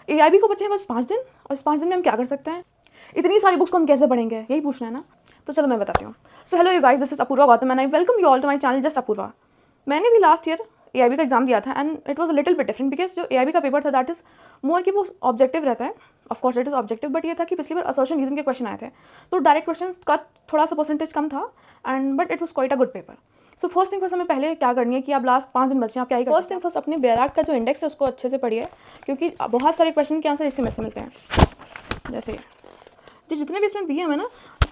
AIB को बचे हैं बस 5 दिन, और इस 5 दिन में हम क्या कर सकते हैं? इतनी सारी बुक्स को हम कैसे पढ़ेंगे, यही पूछना है ना। तो चलो मैं बताती हूँ। So hello you guys, this is Apoorva Gautam and I welcome you all to my channel just Apoorva. मैंने भी लास्ट ईयर एआईबी का एग्जाम दिया था and it was a little bit different because जो एआईबी का पेपर था दैट इज मोर कि वो ऑब्जेक्टिव रहता है। Of course it is objective, but ये था कि पिछली बार असर्शन रीजन के क्वेश्चन आए थे, तो डायरेक्ट क्वेश्चन का थोड़ा सा परसेंटेज कम था and but it was quite a good paper. So first thing first हमें पहले क्या करनी है कि आप लास्ट 5 दिन बचे हैं, आप क्या ही फर्स्ट थिंग फर्स्ट अपने बेराट का जो इंडेक्स है उसको अच्छे से पढ़िए, क्योंकि बहुत सारे क्वेश्चन के आंसर इसी में से मिलते हैं। जैसे जितने भी इसमें दिए हमें ना,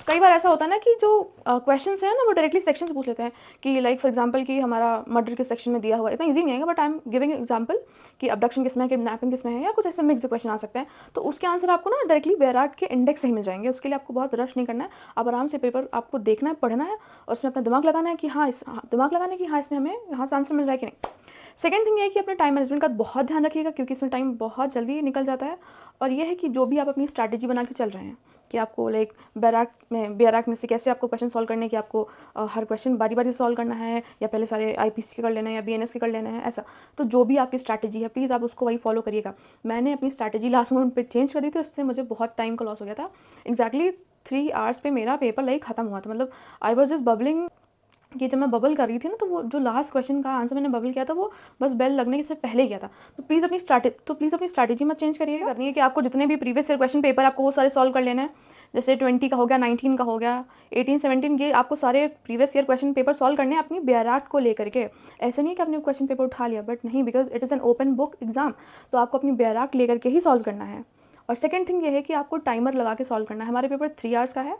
कई बार ऐसा होता है ना कि जो क्वेश्चंस हैं ना वो डायरेक्टली सेक्शन से पूछ लेते हैं कि लाइक फॉर एग्जांपल कि हमारा मर्डर के सेक्शन में दिया हुआ है, इतना इजी नहीं है, but I am giving example कि अबडक्शन किसमें है, किडनैपिंग किसमें है, या कुछ ऐसे मिक्स क्वेश्चन आ सकते हैं। तो उसके आंसर आपको ना डायरेक्टली बेराट के इंडेक्स से ही मिल जाएंगे। उसके लिए आपको बहुत रश नहीं करना है, आप आराम से पेपर आपको देखना है, पढ़ना है और उसमें अपना दिमाग लगाना है कि दिमाग लगाना है कि हाँ इसमें हमें यहाँ से आंसर मिल रहा है कि नहीं। सेकेंड थिंग ये है कि अपने टाइम मैनेजमेंट का बहुत ध्यान रखिएगा, क्योंकि इसमें टाइम बहुत जल्दी निकल जाता है। और ये है कि जो भी आप अपनी स्ट्रैटेजी बना के चल रहे हैं कि आपको लाइक बेराक में से कैसे आपको क्वेश्चन सॉल्व करने, कि आपको हर क्वेश्चन बारी बारी से सॉल्व करना है या पहले सारे आईपीसी के कर लेना है या बीएनएस के कर लेना है, ऐसा। तो जो भी आपकी स्ट्रैटेजी है प्लीज़ आप उसको वही फॉलो करिएगा। मैंने अपनी स्ट्रैटेजी लास्ट मोमेंट पे चेंज कर दी थी, उससे मुझे बहुत टाइम का लॉस हो गया था। एग्जैक्टली 3 आवर्स पे मेरा पेपर लाइक ख़त्म हुआ था। मतलब आई वॉज जस्ट बबलिंग कि जब मैं बबल कर रही थी ना, तो वो जो लास्ट क्वेश्चन का आंसर मैंने बबल किया था वो बस बेल लगने से पहले किया था। तो प्लीज़ अपनी स्ट्रैटेजी मत चेंज करिएगा। करनी है कि आपको जितने भी प्रीवियस ईयर क्वेश्चन पेपर आपको वो सारे सॉल्व कर लेना है। जैसे 20 का हो गया, 19 का हो गया, 18, 17, ये आपको सारे previous year question paper solve करने हैं अपनी बेराट को लेकर के। ऐसे नहीं कि आपने क्वेश्चन पेपर उठा लिया, बट नहीं, because it is an open book exam, तो आपको अपनी बेराट लेकर के ही सॉल्व करना है। और सेकेंड थिंग ये है कि आपको टाइमर लगा के सॉल्व करना है। हमारे पेपर 3 आवर्स का है,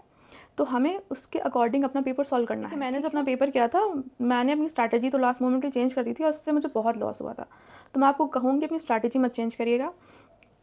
तो हमें उसके अकॉर्डिंग अपना पेपर सॉल्व करना है। मैंने जो अपना पेपर किया था, मैंने अपनी स्ट्रैटेजी तो लास्ट मोमेंट में चेंज कर दी थी और उससे मुझे बहुत लॉस हुआ था। तो मैं आपको कहूँगी अपनी स्ट्रैटेजी मत चेंज करिएगा,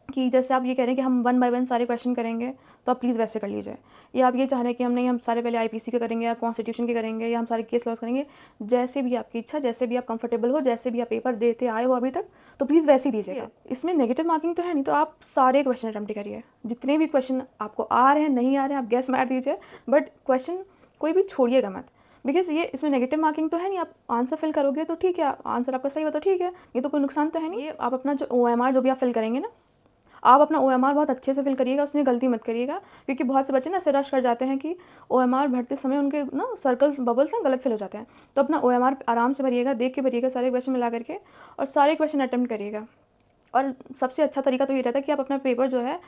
कि जैसे आप ये कह रहे हैं कि हम 1 बाय 1 सारे क्वेश्चन करेंगे, तो आप प्लीज़ वैसे कर लीजिए। या आप ये चाह रहे हैं कि हम सारे पहले आईपीसी के करेंगे या कॉन्स्टिट्यूशन के करेंगे या हम सारे केस लॉस करेंगे, जैसे भी आपकी इच्छा, जैसे भी आप कंफर्टेबल हो, जैसे भी आप पेपर देते आए हो अभी तक, तो प्लीज़ वैसे ही दीजिएगा। इसमें नेगेटिव मार्किंग तो है नहीं, तो आप सारे क्वेश्चन अटेम्प्ट करिए। जितने भी क्वेश्चन आपको आ रहे हैं, नहीं आ रहे हैं, आप गैस मार दीजिए, बट क्वेश्चन कोई भी छोड़िएगा मत, बिकॉज ये इसमें नेगेटिव मार्किंग तो है नहीं। आप आंसर फिल करोगे तो ठीक है, आंसर आपका सही हो तो ठीक है, ये तो कोई नुकसान तो है नहीं। ये आप अपना जो OMR जो भी आप फिल करेंगे ना, आप अपना OMR बहुत अच्छे से फिल करिएगा, उसमें गलती मत करिएगा, क्योंकि बहुत से बच्चे ना ऐसे रश कर जाते हैं कि OMR भरते समय उनके ना सर्कल्स बबल्स ना गलत फिल हो जाते हैं। तो अपना OMR आराम से भरिएगा, देख के भरिएगा सारे क्वेश्चन मिला करके, और सारे क्वेश्चन अटेम्प्ट करिएगा। और सबसे अच्छा तरीका तो ये रहता है कि आप अपना पेपर जो है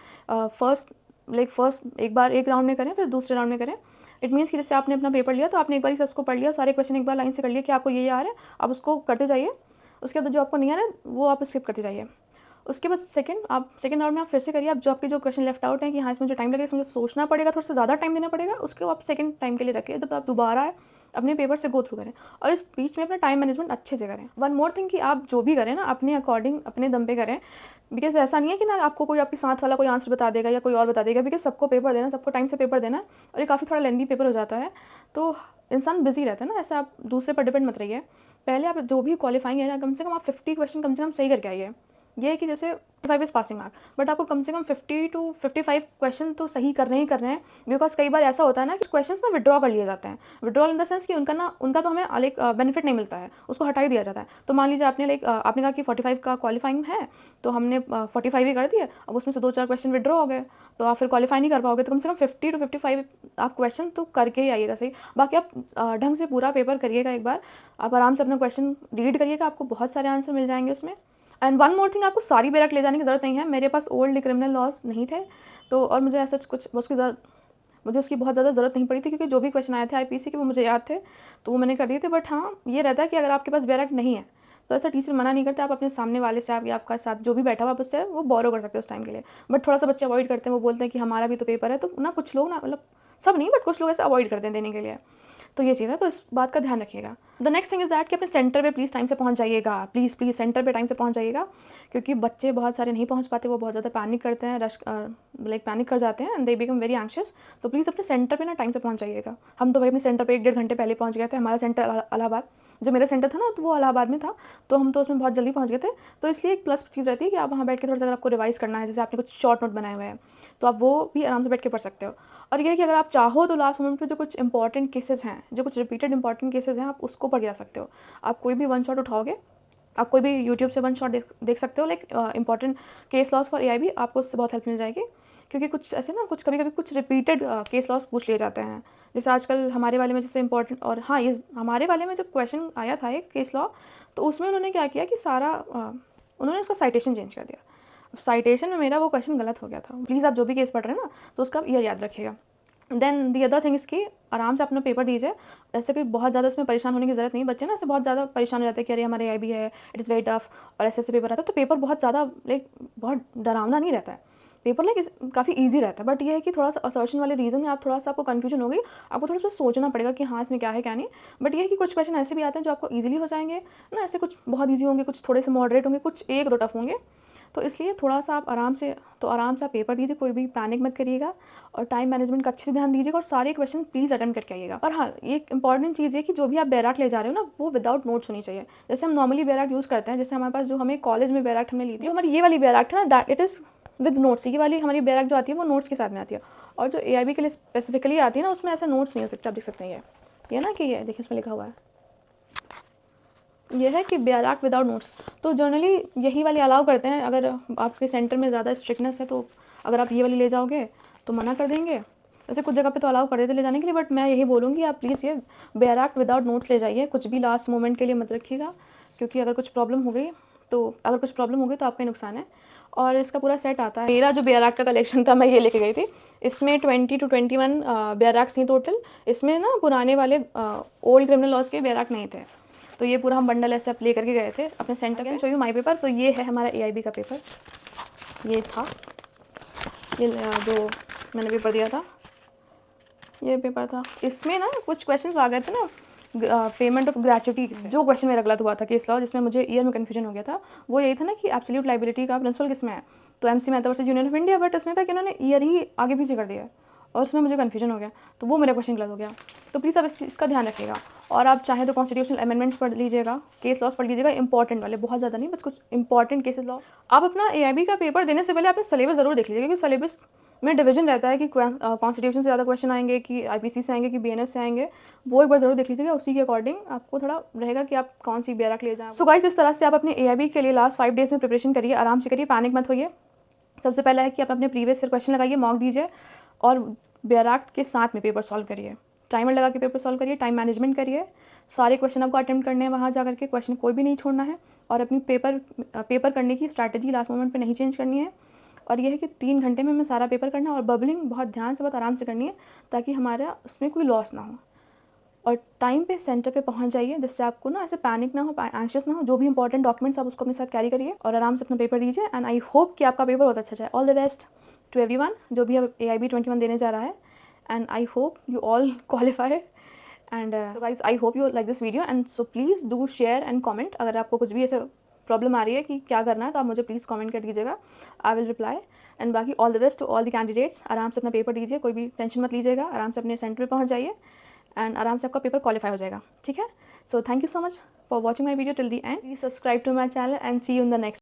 फर्स्ट एक बार एक राउंड में करें, फिर दूसरे राउंड में करें। इट मीन्स कि जैसे आपने अपना पेपर लिया तो आपने एक बार ही उसको पढ़ लिया, सारे क्वेश्चन एक बार लाइन से कर लिया कि आपको ये आ रहा है, आप उसको करते जाइए। उसके बाद जो आपको नहीं आ रहा है वो आप स्किप करते जाइए। उसके बाद सेकंड राउंड में आप फिर से करिए। आप जो आपके जो क्वेश्चन लेफ्ट आउट हैं कि हाँ इसमें जो टाइम लगेगा, इसमें सोचना पड़ेगा, थोड़ा सा ज़्यादा टाइम देना पड़ेगा, उसको आप सेकंड टाइम के लिए रखिए, जब आप दोबारा अपने पेपर से गो थ्रू करें। और इस बीच में अपना टाइम मैनेजमेंट अच्छे से करें। वन मोर थिंग कि आप जो भी करें ना अपने अकॉर्डिंग, अपने दम पे करें, बिकॉज ऐसा नहीं है कि ना आपको कोई आपके साथ वाला कोई आंसर बता देगा या कोई और बता देगा, बिकॉज सबको पेपर देना, सबको टाइम से पेपर देना है, और ये काफ़ी थोड़ा लेंदी पेपर हो जाता है, तो इंसान बिजी रहता है ना। ऐसा आप दूसरे पर डिपेंड मत रहिए। पहले आप जो भी क्वालिफाइंग है ना, कम से कम आप 50 क्वेश्चन कम से कम सही करके आइए। ये है कि जैसे 55 इज़ पासिंग मार्क, बट आपको कम से कम 50 to 55 क्वेश्चन तो सही करने ही करने हैं। बिकॉज कई बार ऐसा होता है ना कि क्वेश्चंस ना विड्रॉ कर लिए जाते हैं। विड्रॉल इन द सेंस कि उनका तो हमें लाइक बेनिफिट नहीं मिलता है, उसको हटा ही दिया जाता है। तो मान लीजिए आपने आपने कहा कि 45 का क्वालिफाइंग है, तो हमने 45 ही कर दिए, अब उसमें से 2-4 क्वेश्चन विड्रॉ हो गए, तो आप फिर क्वालिफाई नहीं कर पाओगे। तो कम से कम 50 to 55 आप क्वेश्चन तो करके ही आइएगा सही। बाकी आप ढंग से पूरा पेपर करिएगा। एक बार आप आराम से अपना क्वेश्चन रीड करिएगा, आपको बहुत सारे आंसर मिल जाएंगे उसमें। एंड वन मोर थिंग, आपको सारी बेरक ले जाने की ज़रूरत नहीं है। मेरे पास ओल्ड क्रिमिनल लॉज नहीं थे, तो और मुझे ऐसा कुछ मुझे उसकी बहुत ज़्यादा ज़रूरत नहीं पड़ी थी, क्योंकि जो भी क्वेश्चन आए थे आईपीसी के वो मुझे याद थे, तो वो मैंने कर दिए थे। बट हाँ, ये रहता है कि अगर आपके पास बेरक नहीं है तो ऐसा टीचर मना नहीं करते, आप अपने सामने वाले से, आप या आपका साथ जो भी बैठा हुआ उससे वो बोरो कर सकते हैं उस टाइम के लिए। बट थोड़ा सा बच्चे अवॉइड करते हैं, वो बोलते हैं कि हमारा भी तो पेपर है, तो ना कुछ लोग ना, मतलब सब नहीं, बट कुछ लोग ऐसे अवॉइड करते हैं देने के लिए। तो ये चीज़ है, तो इस बात का ध्यान रखिएगा। The next thing is that कि अपने सेंटर पे प्लीज़ टाइम से पहुंच जाइएगा। प्लीज़ सेंटर पे टाइम से पहुंच जाइएगा, क्योंकि बच्चे बहुत सारे नहीं पहुंच पाते, वो बहुत ज़्यादा पैनिक करते हैं, पैनिक कर जाते हैं and they become very anxious. तो प्लीज़ अपने सेंटर पे ना टाइम से पहुंच जाइएगा। हम तो भाई अपने सेंटर पे 1-1.5 घंटे पहले पहुंच गए थे। हमारा सेंटर इलाहाबाद, जो मेरा सेंटर था ना, तो वो इलाहाबाद में था, तो हम तो उसमें बहुत जल्दी पहुँच गए थे। तो इसलिए एक प्लस चीज़ रहती है कि आप वहाँ बैठ के थोड़ा सा, अगर आपको रिवाइज़ करना है, जैसे आपने कुछ शॉर्ट नोट बनाए हुए हैं, तो आप वो भी आराम से बैठ के पढ़ सकते हो। और ये है कि अगर आप चाहो तो लास्ट मोमेंट पे जो कुछ इंपॉर्टेंट केसेस हैं, जो कुछ रिपीटेड इंपॉर्टेंट केसेस हैं, आप उसको पढ़ जा सकते हो। आप कोई भी वन शॉट उठाओगे आप कोई भी यूट्यूब से वन शॉट देख सकते हो, like important case laws for AIB, आपको उससे बहुत हेल्प मिल जाएगी। क्योंकि कुछ ऐसे ना कुछ कभी कभी कुछ रिपीटेड केस लॉस पूछ लिए जाते हैं, जैसे आजकल हमारे वाले में जैसे इंपॉर्टेंट। और हाँ, ये हमारे वाले में जब क्वेश्चन आया था एक केस लॉ, तो उसमें उन्होंने क्या किया कि सारा उन्होंने उसका साइटेशन चेंज कर दिया। अब साइटेशन में मेरा वो क्वेश्चन गलत हो गया था। प्लीज़ आप जो भी केस पढ़ रहे हैं ना, तो उसका ईयर याद रखिएगा। Then the other thing is कि आराम से अपना पेपर दीजिए। ऐसे कोई बहुत ज़्यादा इसमें परेशान होने की ज़रूरत नहीं। बच्चे ना ऐसे बहुत ज़्यादा परेशान हो जाते हैं कि अरे हमारे AIB है, इट इज़ वेरी टफ, और ऐसे पेपर आता है। तो पेपर बहुत ज़्यादा लाइक बहुत डरावना नहीं रहता है, पेपर लाइक काफ़ी ईजी रहता है। बट ये है कि थोड़ा सा असर्शन वाले रीज़न में आप थोड़ा सा आपको कन्फ्यूजन होगी, आपको थोड़ा सा सोचना पड़ेगा कि हाँ इसमें क्या है क्या नहीं। बट ये है कि कुछ क्वेश्चन ऐसे भी आते हैं जो आपको ईजिली हो जाएंगे ना, ऐसे कुछ बहुत ईजी होंगे, कुछ थोड़े से मॉडरेट होंगे, कुछ एक दो टफ होंगे। तो इसलिए थोड़ा सा आप आराम से आप पेपर दीजिए, कोई भी पैनिक मत करिएगा, और टाइम मैनेजमेंट का अच्छे से ध्यान दीजिएगा, और सारे क्वेश्चन प्लीज़ अटेम्प्ट करके आइएगा। और हाँ, एक इंपॉर्टेंट चीज़ है कि जो भी आप बैराक ले जा रहे हो ना, वो विदाउट नोट्स होनी चाहिए। जैसे हम नॉर्मली बैराक यूज़ करते हैं, जैसे हमारे पास जो हमें कॉलेज में बैराक हमने ली थी, जो हमारी ये वाली बैराक थी ना, that it is with notes. ये वाली हमारी बैराक जो आती है वो नोट्स के साथ में आती है, और जो AIB के लिए स्पेसिफिकली आती है ना, उसमें ऐसे नोट्स नहीं हो सकते। आप देख सकते हैं ये ना कि ये देखिए इसमें लिखा हुआ है, ये है कि बैराक विदाउट नोट्स। तो जनरली यही वाली अलाउ करते हैं। अगर आपके सेंटर में ज़्यादा स्ट्रिक्टनेस है तो अगर आप ये वाली ले जाओगे तो मना कर देंगे। वैसे कुछ जगह पे तो अलाउ कर देते ले जाने के लिए, बट मैं यही बोलूँगी आप प्लीज़ ये बैराक विदाउट नोट्स ले जाइए। कुछ भी लास्ट मोमेंट के लिए मत रखिएगा, क्योंकि अगर कुछ प्रॉब्लम हो गई तो आपका ही नुकसान है। और इसका पूरा सेट आता है। मेरा जो बैराक का कलेक्शन था मैं ये लेके गई थी। इसमें 20 to 21 बैराक्स थी टोटल। इसमें ना पुराने वाले ओल्ड क्रिमिनल लॉज के बैराक नहीं थे, तो ये पूरा हम बंडल ऐसे आप ले करके गए थे अपने सेंटर के। Show you my paper. तो ये है हमारा AIB का पेपर, ये था, ये जो मैंने पेपर दिया था, ये पेपर था। इसमें ना कुछ क्वेश्चंस आ गए थे ना पेमेंट ऑफ ग्रेच्युटी से। जो क्वेश्चन मेरा गलत हुआ था केस लॉ, जिसमें मुझे ईयर में कन्फ्यूजन हो गया था, वो यही था ना कि एब्सोल्यूट लाइबिलिटी का प्रिंसिपल किस में है। तो MC Mehta versus union of India, but इसमें था कि इन्होंने ईयर ही आगे पीछे कर दिया, और उसमें मुझे कन्फ्यूजन हो गया, तो वो मेरा क्वेश्चन गलत हो गया। तो प्लीज़ आप इसका ध्यान रखिएगा। और आप चाहें तो कॉन्स्टिट्यूशनल अमेंडमेंट्स पढ़ लीजिएगा, केस लॉस पढ़ लीजिएगा, इंपॉर्टेंट वाले, बहुत ज़्यादा नहीं, बस कुछ इंपॉर्टेंट केसेस लॉ। आप अपना AIB का पेपर देने से पहले आपने सिलेबस ज़रूर देख लीजिएगा, क्योंकि सिलेबस में डिवीजन रहता है कि कॉन्स्टिट्यूशन से ज़्यादा क्वेश्चन आएंगे कि IPC से आएंगे कि BNS से आएंगे। वो एक बार ज़रूर देख लीजिएगा, उसी के अकॉर्डिंग आपको थोड़ा रहेगा कि आप कौन सी बैराक ले जाएं। सो गाइस, इस तरह से आप अपने AIB के लिए लास्ट 5 डेज़ में प्रिपरेशन करिए, आराम से करिए, पैनिक मत होइए। सबसे पहला है कि आप अपने प्रीवियस ईयर क्वेश्चन लगाइए, मॉक दीजिए, और बैराक के साथ में पेपर सॉल्व करिए। टाइमर लगा के पेपर सॉल्व करिए, टाइम मैनेजमेंट करिए, सारे क्वेश्चन आपको अटेम्प्ट करने हैं वहाँ जा करके, क्वेश्चन कोई भी नहीं छोड़ना है। और अपनी पेपर करने की स्ट्रैटेजी लास्ट मोमेंट पे नहीं चेंज करनी है। और यह है कि 3 घंटे में हमें सारा पेपर करना है, और बबलिंग बहुत ध्यान से बहुत आराम से करनी है, ताकि हमारा उसमें कोई लॉस ना हो। और टाइम पे सेंटर पे पहुंच जाइए, जिससे आपको ना ऐसे पैनिक ना हो, एंशियस ना हो। जो भी इंपॉर्टेंट डॉक्यूमेंट्स आप उसको अपने साथ कैरी करिए, और आराम से अपना पेपर दीजिए। एंड आई होप कि आपका पेपर बहुत अच्छा जाए। All the best to everyone जो भी अब AIB 21 देने जा रहा है, and I hope you all qualify. And so guys, I hope you like this video, and so please do share and comment. अगर आपको कुछ भी ऐसे प्रॉब्लम आ रही है कि क्या करना है, तो आप मुझे प्लीज़ कमेंट कर दीजिएगा, आई विल रिप्लाई। एंड बाकी all the best to all the candidates. आराम से अपना पेपर दीजिए, कोई भी टेंशन मत लीजिएगा, आराम से अपने सेंटर पे पहुंच जाइए, एंड आराम से आपका पेपर क्वालिफाई हो जाएगा, ठीक है। So thank you so much for watching my video till the end. Please subscribe to my channel and see you in the next.